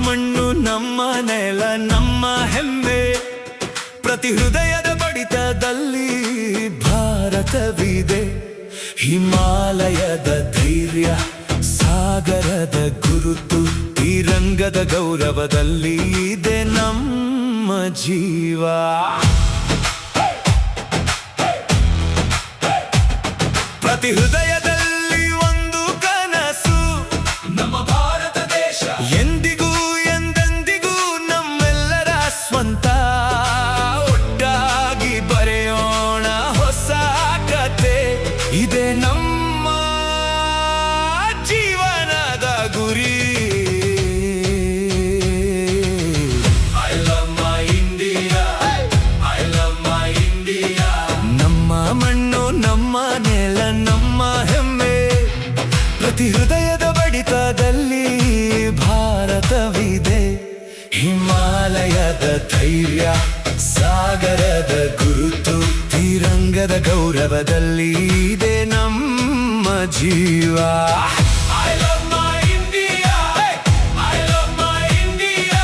ಮಣ್ಣು ನಮ್ಮ ನೆಲ ನಮ್ಮ ಹೆಮ್ಮೆ, ಪ್ರತಿ ಹೃದಯದ ಬಡಿತದಲ್ಲಿ ಭಾರತವಿದೆ. ಹಿಮಾಲಯದ ಧೈರ್ಯ, ಸಾಗರದ ಗುರುತು, ತ್ರಿರಂಗದ ಗೌರವದಲ್ಲಿ ಇದೆ ನಮ್ಮ ಜೀವ. ಪ್ರತಿ ಹೃದಯದಲ್ಲಿ ಒಂದು ಕನಸು, ನಮ್ಮ ಭಾರತ ದೇಶ ಎಂದಿಗೂ ಎಂದೆಂದಿಗೂ ನಮ್ಮೆಲ್ಲರ ಸ್ವಂತ. ಒಟ್ಟಾಗಿ ಬರೆಯೋಣ ಹೊಸ ಕತೆ, ಇದೆ ನಮ್ಮ ಜೀವನದ ಗುರಿ. I love my India, I love my India. ನಮ್ಮ ಮಣ್ಣು ನಮ್ಮ ನೆಲ ನಮ್ಮ ಹೆಮ್ಮೆ, ಪ್ರತಿ ಹೃದಯದ ಬಡಿತದಲ್ಲಿ ಭಾರತವಿದೆ. ಹಿಮಾಲಯದ ಧೈರ್ಯ, ಸಾಗರದ ಗುರುತು, ತ್ರಿರಂಗದ ಗೌರವದಲ್ಲಿ ಇದೆ ನಮ್ಮ ಜೀವ. I love my India, I love my India.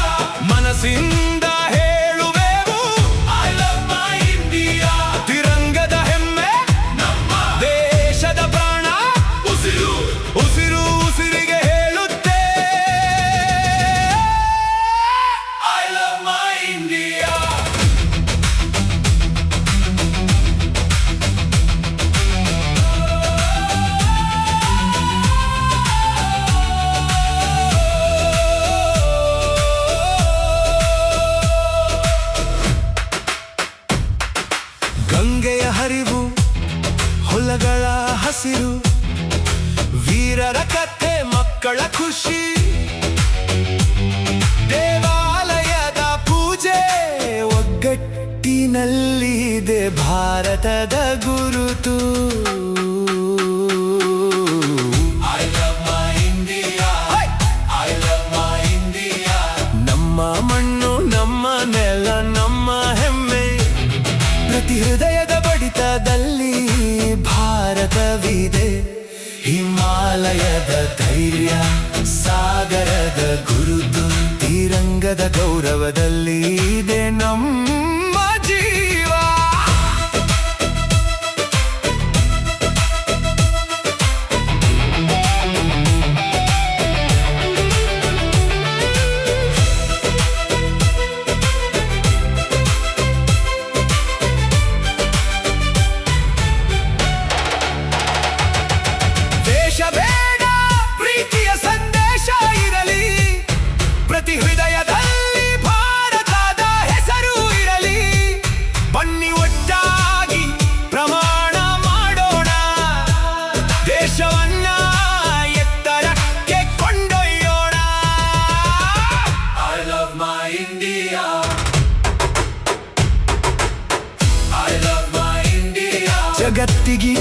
ಮನಸ್ಸಿಂದ ಹೇಳುವೆವು I love my India. ತ್ರಿರಂಗದ ಹೆಮ್ಮೆ ನಮ್ಮ ದೇಶದ ಪ್ರಾಣ, ಉಸಿರು ಉಸಿರು ಉಸಿರಿಗೆ ಹೇಳುತ್ತೆ I love my India. ಗಂಗೆಯ ಹರಿವು, ಹೊಲಗಳ ಹಸಿರು, ವೀರರ ಕಥೆ, ಮಕ್ಕಳ ಖುಷಿ, ದೇವಾಲಯದ ಪೂಜೆ, ಒಗ್ಗಟ್ಟಿನಲ್ಲಿದೆ ಭಾರತದ ಗುರುತು. I love my India, I love my India. ನಮ್ಮ ಮಣ್ಣು ನಮ್ಮ ನೆಲ ನಮ್ಮ ಹೆಮ್ಮೆ, ಪ್ರತಿ ಹೃದಯದ ಬಡಿತದಲ್ಲಿ ಭಾರತವಿದೆ. ಹಿಮಾಲಯದ ಧೈರ್ಯ, ಸಾಗರದ ಗುರುತು, ತ್ರಿರಂಗದ ಗೌರವದಲ್ಲಿ ಇದೆ ನಮ್ಮ ಜೀವ. ದೇಶ ಬೇಡ, ಪ್ರೀತಿಯ ಸಂದೇಶ ಇರಲಿ, ಪ್ರತಿ ಹೃದಯದಲ್ಲಿ ಭಾರತದ ಹೆಸರು ಇರಲಿ. ಬನ್ನಿ ಒಟ್ಟಾಗಿ ಪ್ರಮಾಣ ಮಾಡೋಣ, ದೇಶವನ್ನ ಎತ್ತರಕ್ಕೆ ಕೊಂಡೊಯ್ಯೋಣ. I love my India, I love my India. ಜಗತ್ತಿಗೆ